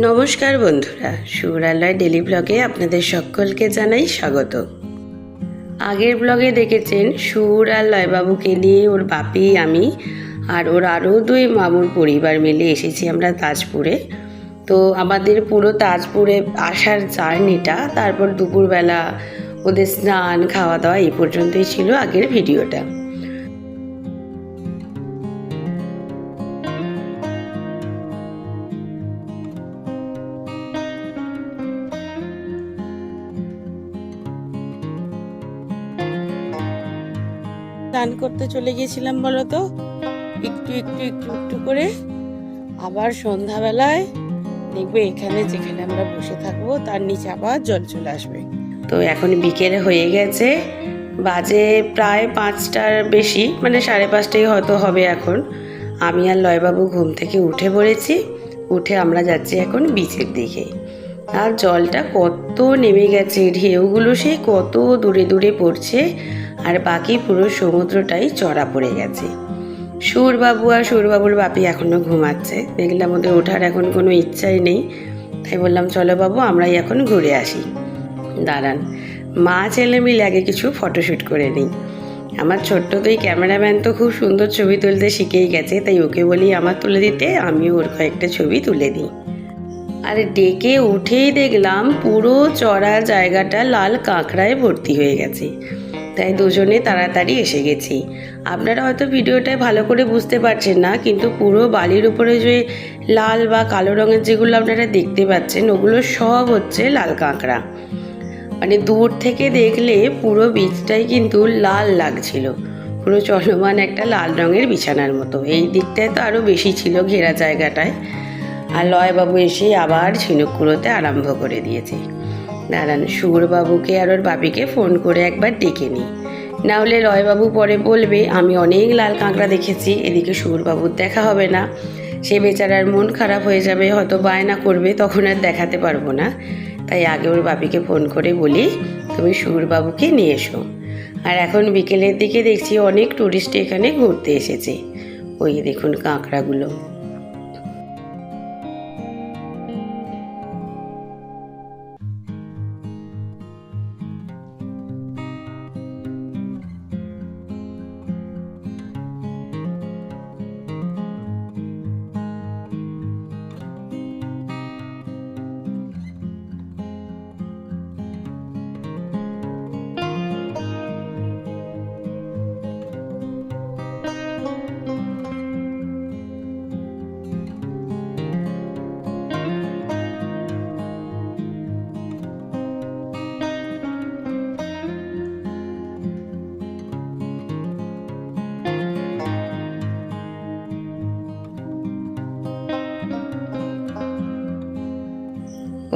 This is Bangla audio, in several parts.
নমস্কার বন্ধুরা, সুরালয় ডেলি ব্লগে আপনাদের সকলকে জানাই স্বাগত। আগের ব্লগে দেখেছেন সুর আর লয়বাবুকে নিয়ে ওর বাপি, আমি আর ওর আরও দুই মামুর পরিবার মিলে এসেছি আমরা তাজপুরে। তো আমাদের পুরো তাজপুরে আসার জার্নিটা, তারপর দুপুরবেলা ওদের স্নান খাওয়া দাওয়া এই পর্যন্তই ছিল আগের ভিডিওটা। স্নান করতে চলে গিয়েছিলাম বলো তো, একটু একটু একটু একটু করে। আবার সন্ধ্যাবেলায় দেখবে এখানে যেখানে আমরা বসে থাকবো তার নিচে আবার জল চলে আসবে। তো এখন বিকেলে হয়ে গেছে, বাজে প্রায় 5টার বেশি, মানে 5:30 হয়তো হবে এখন। আমি আর লয়বাবু ঘুম থেকে উঠে পড়েছি। উঠে আমরা যাচ্ছি এখন বিচের দিকে। আর জলটা কত নেমে গেছে, ঢেউগুলো সেই কত দূরে দূরে পড়ছে, আর বাকি পুরো সমুদ্রটাই চড়া পড়ে গেছে। সুরবাবু আর সুরবাবুর বাপি এখনও ঘুমাচ্ছে। দেখলাম ওদের ওঠার এখন কোনো ইচ্ছাই নেই, তাই বললাম চলো বাবু আমরাই এখন ঘুরে আসি। দাঁড়ান, মা ছেলে মিলে আগে কিছু ফটোশ্যুট করে নিই। আমার ছোট্ট দুই ক্যামেরাম্যান তো খুব সুন্দর ছবি তুলতে শিখেই গেছে, তাই ওকে বলি আমার তুলে দিতে, আমিও ওর কয়েকটা ছবি তুলে দিই। আর ডেকে উঠেই দেখলাম পুরো চড়া জায়গাটা লাল কাঁকড়ায় ভর্তি হয়ে গেছে, তাই দুজনে তাড়াতাড়ি এসে গেছি। আপনারা হয়তো ভিডিওটায় ভালো করে বুঝতে পারছেন না, কিন্তু পুরো বালির উপরে যে লাল বা কালো রঙের যেগুলো আপনারা দেখতে পাচ্ছেন, ওগুলো সব হচ্ছে লাল কাঁকড়া। মানে দূর থেকে দেখলে পুরো বীজটাই কিন্তু লাল লাগছিল, পুরো চলমান একটা লাল রঙের বিছানার মতো। এই দিকটায় তো আরও বেশি ছিল ঘেরা জায়গাটায়। আর লয়বাবু এসে আবার ঝিনুক কুড়োতে আরম্ভ করে দিয়েছে। দাঁড়ান, সুরবাবুকে আর ওর বাপিকে ফোন করে একবার ডেকে নিই, না হলে লয়বাবু পরে বলবে আমি অনেক লাল কাঁকড়া দেখেছি, এদিকে সুরবাবুর দেখা হবে না। সে বেচারার মন খারাপ হয়ে যাবে, হয়তো বায়না করবে, তখন আর দেখাতে পারবো না। তাই আগে ওর বাপিকে ফোন করে বলি তুমি সুরবাবুকে নিয়ে এসো। আর এখন বিকেলের দিকে দেখছি অনেক টুরিস্ট এখানে ঘুরতে এসেছে। ওই দেখুন কাঁকড়াগুলো।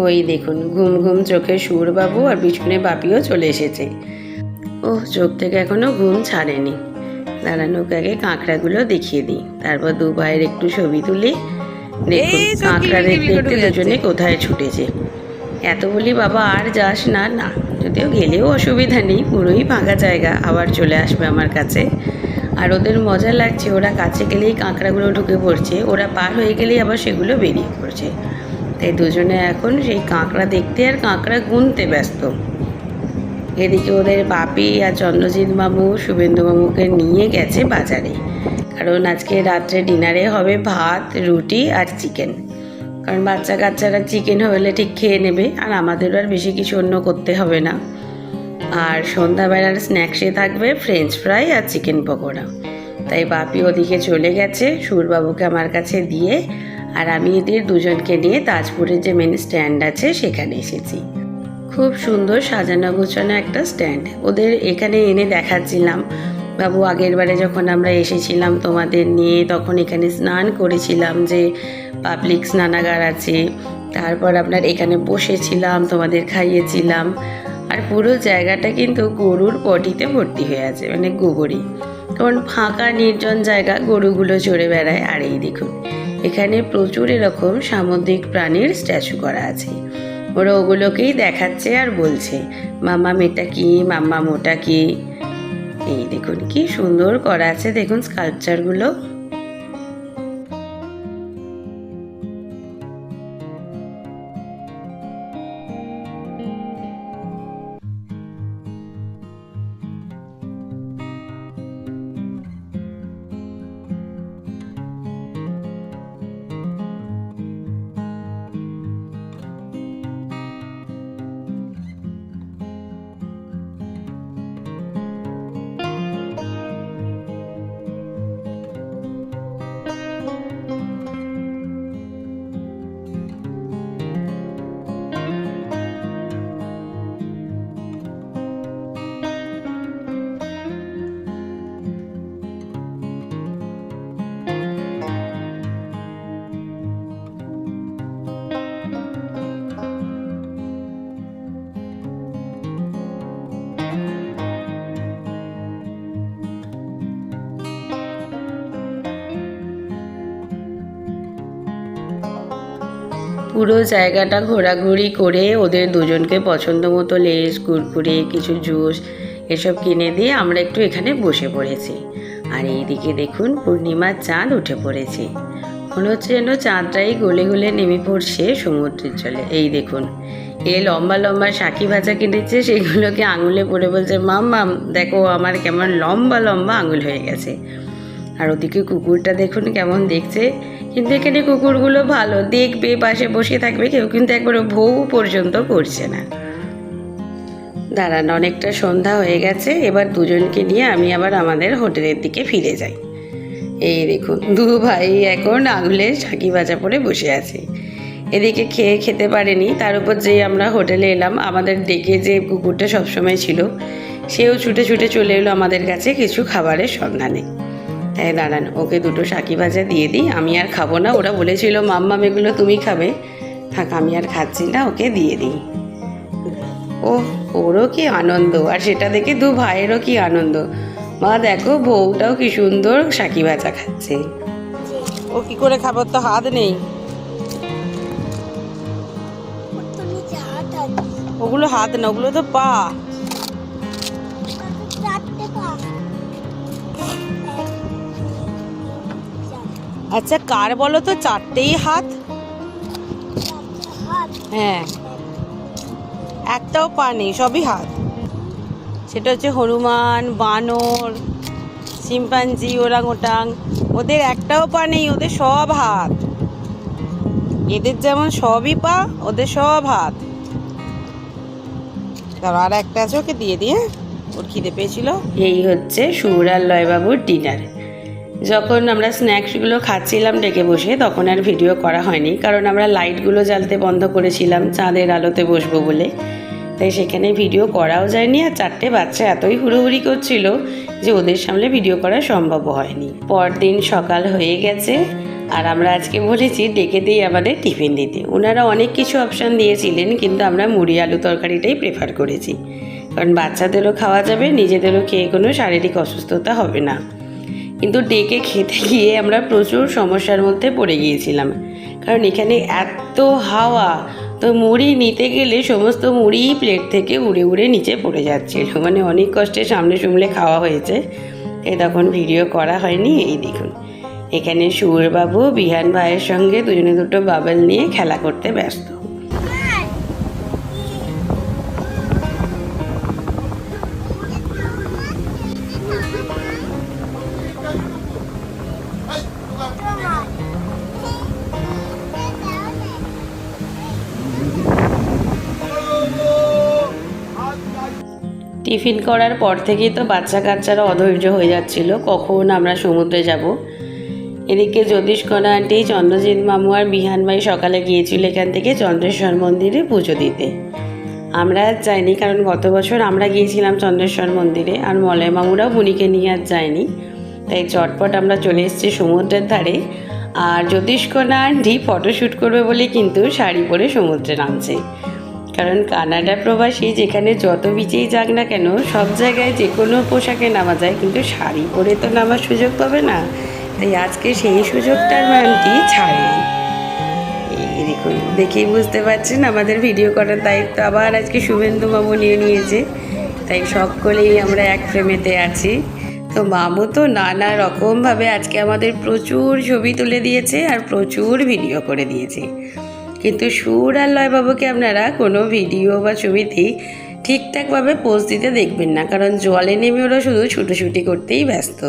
ওই দেখুন ঘুম ঘুম চোখে সুরবাবু আর পিছনে বাপিও চলে এসেছে। ও চোখ থেকে এখনো ঘুম ছাড়েনি। দাঁড়ানোকে আগে কাঁকড়াগুলো দেখিয়ে দিই, তারপর দু ভাইয়ের একটু ছবি তুলি। দেখুন কাঁকড়া দেখতে দেখতে দুজনে কোথায় ছুটেছে। এত বলি বাবা আর যাস না, না যদিও গেলেও অসুবিধা নেই, পুরোই ফাঁকা জায়গা, আবার চলে আসবে আমার কাছে। আর ওদের মজা লাগছে, ওরা কাছে গেলেই কাঁকড়াগুলো ঢুকে পড়ছে, ওরা পার হয়ে গেলেই আবার সেগুলো বেরিয়ে পড়ছে। তাই দুজনে এখন সেই কাঁকড়া দেখতে আর কাঁকড়া গুনতে ব্যস্ত। এদিকে ওদের বাপি আর চন্দ্রজিৎ মামু শুভেন্দু মামুকে নিয়ে গেছে বাজারে, কারণ আজকে রাত্রে ডিনারে হবে ভাত, রুটি আর চিকেন। কারণ বাচ্চা কাচ্চারা চিকেন হলে ঠিক খেয়ে নেবে, আর আমাদেরও আর বেশি কিছু অন্য করতে হবে না। আর সন্ধ্যাবেলার স্ন্যাক্সে থাকবে ফ্রেঞ্চ ফ্রাই আর চিকেন পকোড়া। তাই বাপি ওদিকে চলে গেছে সুরবাবুকে আমার কাছে দিয়ে, আর আমি এদের দুজনকে নিয়ে তাজপুরের যে মেন স্ট্যান্ড আছে সেখানে এসেছি। খুব সুন্দর সাজানো গোছানো একটা স্ট্যান্ড, ওদের এখানে এনে দেখাচ্ছিলাম। বাবু আগের বারে যখন আমরা এসেছিলাম তোমাদের নিয়ে, তখন এখানে স্নান করেছিলাম, যে পাবলিক স্নানাগার আছে। তারপর আপনার এখানে বসেছিলাম, তোমাদের খাইয়েছিলাম। আর পুরো জায়গাটা কিন্তু গরুর পটিতে ভর্তি হয়ে আছে, মানে গোবরই। তখন ফাঁকা নির্জন জায়গা, গরুগুলো চড়ে বেড়ায়। আর এই দেখুন এখানে প্রচুর এরকম সামুদ্রিক প্রাণীর স্ট্যাচু করা আছে। ওরা ওগুলোকেই দেখাচ্ছে আর বলছে মাম্মা মেটা কি, মাম্মা মোটা কি। এই দেখুন কি সুন্দর করা আছে, দেখুন স্কাল্পচারগুলো। পুরো জায়গাটা ঘোরাঘুরি করে ওদের দুজনকে পছন্দ মতো লেস, কুরকুরে, কিছু জুস এসব কিনে দিয়ে আমরা একটু এখানে বসে পড়েছি। আর এইদিকে দেখুন পূর্ণিমার চাঁদ উঠে পড়েছে, মনে হচ্ছে যেন চাঁদটাই গলে গলে নেমে পড়ছে সমুদ্রের জলে। এই দেখুন এ লম্বা লম্বা শাকি ভাজা কিনেছে, সেগুলোকে আঙুলে পড়ে বলছে মাম দেখো আমার কেমন লম্বা লম্বা আঙুল হয়ে গেছে। আর ওদিকে কুকুরটা দেখুন কেমন দেখছে, কিন্তু এখানে কুকুরগুলো ভালো, দেখবে পাশে বসে থাকবে, কেউ কিন্তু একবারে ভৌ পর্যন্ত করছে না। দাঁড়ান, অনেকটা সন্ধ্যা হয়ে গেছে, এবার দুজনকে নিয়ে আমি আবার আমাদের হোটেলের দিকে ফিরে যাই। এই দেখুন দু ভাই এখন আঙুলে শাকি ভাজা পরে বসে আছে। এদিকে খেতে পারেনি, তার উপর যে আমরা হোটেলে এলাম, আমাদের ডেকে যে কুকুরটা সবসময় ছিল সেও ছুটে ছুটে চলে এলো আমাদের কাছে কিছু খাবারের সন্ধানে। তাই দাঁড়ান, ওকে দুটো শাকি ভাজা দিয়ে দিই, আমি আর খাবো না। ওরা বলেছিল মাম্মাম এগুলো তুমি খাবে, থাক আমি আর খাচ্ছি না, ওকে দিয়ে দিই। ওরও কি আনন্দ, আর সেটা দেখে দু ভাইয়েরও কি আনন্দ। মা দেখো বউটাও কি সুন্দর শাকি ভাজা খাচ্ছে। ও কি করে খাবার, তো হাত নেই। ওগুলো হাত না, ওগুলো তো পা। আচ্ছা কার বলো তো চারটেই হাত? হ্যাঁ, একটাও পা নেই, সবই হাত। সেটা হচ্ছে হনুমান, বানর, শিম্পাঞ্জি, ওরাংওটাং, ওদের একটাও পা নেই, ওদের সব হাত। এদের যেমন সবই পা, ওদের সব হাত। আর একটা আছে, ওকে দিয়ে দিয়ে, ওর খিদে পেয়েছিল। এই হচ্ছে সুর আর লয়বাবুর ডিনার। যখন আমরা স্ন্যাক্সগুলো খাচ্ছিলাম ডেকে বসে, তখন আর ভিডিও করা হয়নি, কারণ আমরা লাইটগুলো জ্বালতে বন্ধ করেছিলাম চাঁদের আলোতে বসবো বলে। তাই সেখানে ভিডিও করাও যায়নি, আর চারটে বাচ্চা এতই হুড়োহুড়ি করছিল যে ওদের সামনে ভিডিও করা সম্ভব হয়নি। পরদিন সকাল হয়ে গেছে, আর আমরা আজকে বলেছি ডেকে দিয়ে আমাদের টিফিন দিতে। ওনারা অনেক কিছু অপশান দিয়েছিলেন, কিন্তু আমরা মুড়ি আলু তরকারিটাই প্রেফার করেছি, কারণ বাচ্চাদেরও খাওয়া যাবে, নিজেদেরও খেয়ে কোনো শারীরিক অসুস্থতা হবে না। কিন্তু ডেকে খেতে গিয়ে আমরা প্রচুর সমস্যার মধ্যে পড়ে গিয়েছিলাম, কারণ এখানে এত হাওয়া, তো মুড়ি নিতে গেলে সমস্ত মুড়ি প্লেট থেকে উড়ে উড়ে নিচে পড়ে যাচ্ছিল। মানে অনেক কষ্টে সামনে সামলে খাওয়া হয়েছে, তাই তখন ভিডিও করা হয়নি। এই দেখুন এখানে সুরবাবু বিহান ভাইয়ের সঙ্গে দুজনে দুটো বাবল নিয়ে খেলা করতে ব্যস্ত। টিফিন করার পর থেকেই তো বাচ্চা কাচ্চারা অধৈর্য হয়ে যাচ্ছিল, কখন আমরা সমুদ্রে যাব। এদিকে জ্যোতিষ্কণা আন্টি, চন্দ্রজিৎ মামু আর বিহান ভাই সকালে গিয়েছিল এখান থেকে চন্দ্রেশ্বর মন্দিরে পুজো দিতে। আমরা আর যাইনি, কারণ গত বছর আমরা গিয়েছিলাম চন্দ্রেশ্বর মন্দিরে, আর মলয় মামুরাও বুনিকে নিয়ে আর যায়নি। তাই চটপট আমরা চলে এসেছি সমুদ্রের ধারে। আর জ্যোতিষ্কণা আন্টি ফটোশ্যুট করবে বলে কিন্তু শাড়ি পরে সমুদ্রে নামছে, কারণ কানাডা প্রবাসী যেখানে যত বিচেই যাক না কেন, সব জায়গায় যে কোনো পোশাকে নামা যায়, কিন্তু শাড়ি পরে তো নামার সুযোগ পাবে না। তাই আজকে সেই সুযোগটার ম্যামটি ছাড়েনি। এই দেখুন, দেখেই বুঝতে পারছেন আমাদের ভিডিও করার দায়িত্ব আবার আজকে শুভেন্দু মামু নিয়ে নিয়েছে, তাই সকলেই আমরা এক ফ্রেমেতে আছি। তো মামু তো নানা রকমভাবে আজকে আমাদের প্রচুর ছবি তুলে দিয়েছে আর প্রচুর ভিডিও করে দিয়েছে, কিন্তু সুর আর লয়বাবুকে আপনারা কোনো ভিডিও বা ছবিতেই ঠিকঠাকভাবে পোজ দিতে দেখবেন না, কারণ জলে নেমে ওরা শুধু ছুটোছুটি করতেই ব্যস্ত।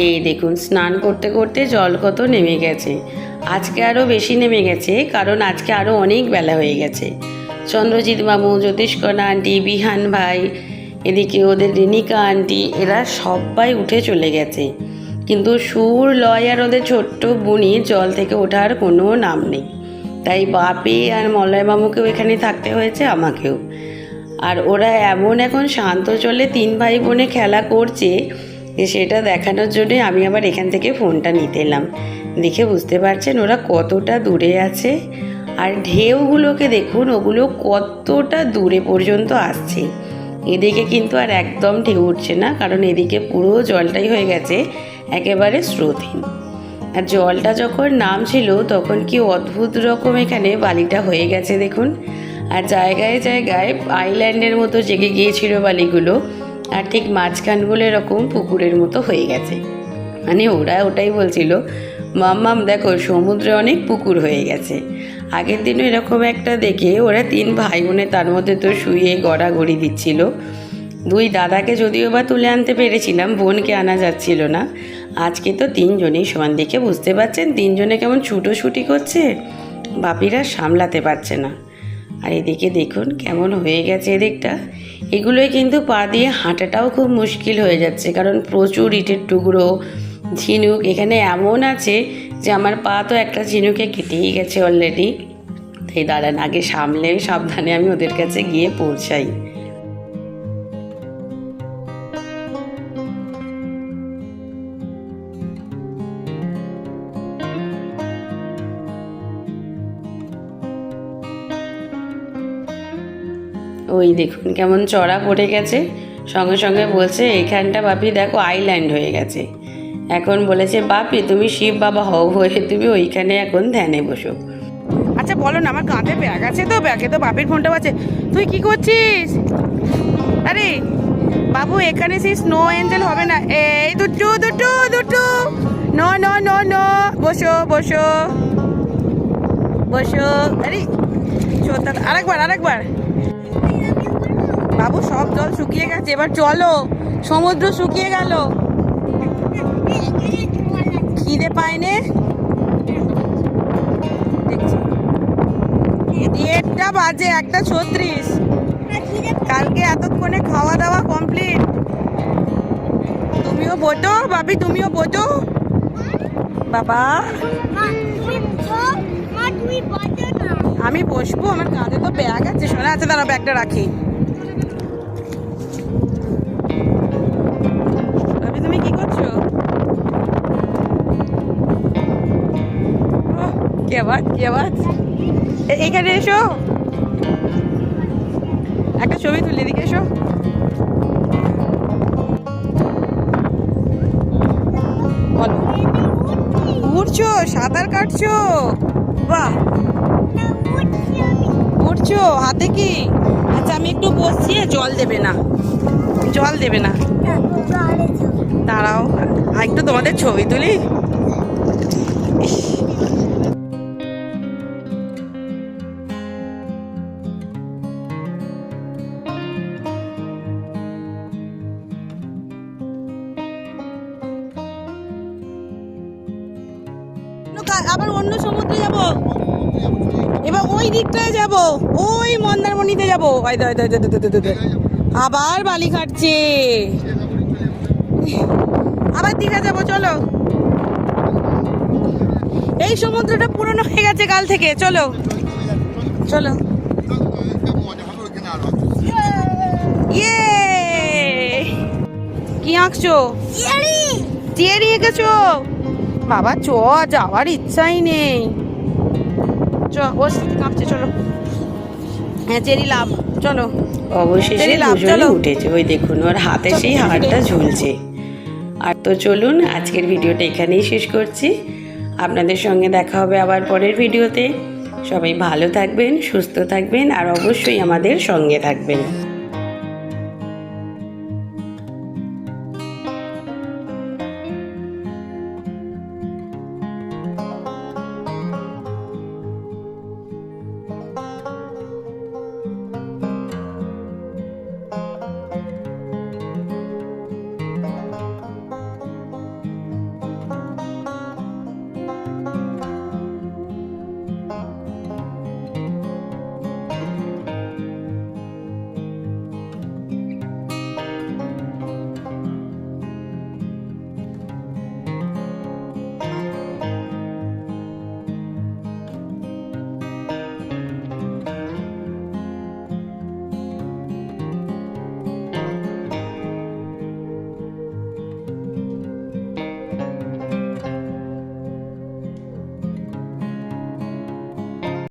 এই দেখুন স্নান করতে করতে জল কত নেমে গেছে। আজকে আরও বেশি নেমে গেছে, কারণ আজকে আরও অনেক বেলা হয়ে গেছে। চন্দ্রজিৎ মামু, জ্যোতিষ্কণা আন্টি, বিহান ভাই, এদিকে ওদের রেণিকা আন্টি, এরা সবাই উঠে চলে গেছে। কিন্তু সুর, লয় আর ওদের ছোট্ট বুনি জল থেকে ওঠার কোনো নাম নেই। তাই বাপি আর মলয় মামুকেও এখানে থাকতে হয়েছে, আমাকেও। আর ওরা এমন এখন শান্ত চলে 3 ভাই বোনে খেলা করছে, সেটা দেখানোর জন্যই আমি আবার এখান থেকে ফোনটা নিতে এলাম। দেখে বুঝতে পারছেন ওরা কতটা দূরে আছে। আর ঢেউগুলোকে দেখুন, ওগুলো কতটা দূরে পর্যন্ত আসছে। এদিকে কিন্তু আর একদম ঢেউ উঠছে না, কারণ এদিকে পুরো জলটাই হয়ে গেছে একেবারে স্রোতহীন। আর জলটা যখন নামছিল তখন কি অদ্ভুত রকম এখানে বালিটা হয়ে গেছে দেখুন। আর জায়গায় জায়গায় আইল্যান্ডের মতো জেগে গিয়েছিল বালিগুলো, আর ঠিক মাঝখানগুলো এরকম পুকুরের মতো হয়ে গেছে। মানে ওরা ওটাই বলছিল, মাম্মাম দেখো সমুদ্রে অনেক পুকুর হয়ে গেছে। আগের দিনও এরকম একটা দেখে ওরা 3 ভাই বোনে তার মধ্যে তো শুয়ে গড়াগড়ি দিচ্ছিল। 2 দাদাকে যদিও বা তুলে আনতে পেরেছিলাম, বোনকে আনা যাচ্ছিল না। আজকে তো 3 জনেই সমান। দেখে বুঝতে পারছেন 3 জনে কেমন ছুটোছুটি করছে, বাপিরা সামলাতে পারছে না। আর এদিকে দেখুন কেমন হয়ে গেছে এদিকটা। এগুলোই কিন্তু পা দিয়ে হাঁটাটাও খুব মুশকিল হয়ে যাচ্ছে, কারণ প্রচুর ইটের টুকরো, ঝিনুক এখানে এমন আছে যে আমার পা তো একটা ঝিনুকে কেটেই গেছে অলরেডি। তাই দাঁড়ান, আগে সামলে সাবধানে আমি ওদের কাছে গিয়ে পৌঁছাই। ওই দেখুন কেমন চড়া পড়ে গেছে। সঙ্গে সঙ্গে বলছে এখানটা বাপি দেখো আইল্যান্ড হয়ে গেছে। এখন বলেছে বাপি তুমি শিব বাবা হও হয়ে তুমি ওইখানে এখন ধ্যানে বসো। আচ্ছা বলো না, আমার কাঁধে ব্যাগ আছে তো, ব্যাগে তো বাপির ফোনটাও আছে। তুই কি করছিস? আরে বাবু এখানে সেই স্নো এঞ্জেল হবে না। এই দুটু দুটু দুটু, নো নো নো নো, বসো বসো বসো। আরে আরেকবার আরেকবার। বাবু সব জল শুকিয়ে গেছে, এবার চলো, সমুদ্র শুকিয়ে গেল। খিদে পায়নি, দেখছি 1টা বাজে, 1:36। কালকে এতক্ষণে খাওয়া দাওয়া কমপ্লিট। তুমিও বোটো বাবি, তুমিও বোটো বাবা। আমি বসবো, আমার কাঁধে তো ব্যাগ আছে। শোনা আছে, দাঁড়া ব্যাগটা রাখি। বাবি তুমি কি করছো? কি আওয়াজ? এখানে এসো, একটা ছবি তুলে, এদিকে এসো। বলো, উঠছো, সাঁতার কাটছো? বাহ, উঠছো, হাতে কি? আচ্ছা আমি একটু বসছি, জল দেবে না, জল দেবে না, দাঁড়াও একটু তোমাদের ছবি তুলি। আবার অন্য সমুদ্রে যাব, এবার ওই দিকটায় যাব, ওই মন্দারমণিতে যাবো। আবার বালি কাটছে, আবার দীঘা যাব। চলো, এই সমুদ্রটা পুরনো হয়ে গেছে কাল থেকে। চলো চলো। ইয়ে, কি আঁকছো? চেরি এঁকেছো? বাবা চ, যাওয়ার ইচ্ছাই নেই। চ, ও কাঁপছে, চলো। হ্যাঁ চেরি লাভ, চলো। অবশেষে দুজনে উঠেছে, ওই দেখুন ওর হাতে সেই হারটা ঝুলছে। আর তো চলুন আজকের ভিডিওটা এখানেই শেষ করছি। আপনাদের সঙ্গে দেখা হবে আবার পরের ভিডিওতে। সবাই ভালো থাকবেন, সুস্থ থাকবেন, আর অবশ্যই আমাদের সঙ্গে থাকবেন।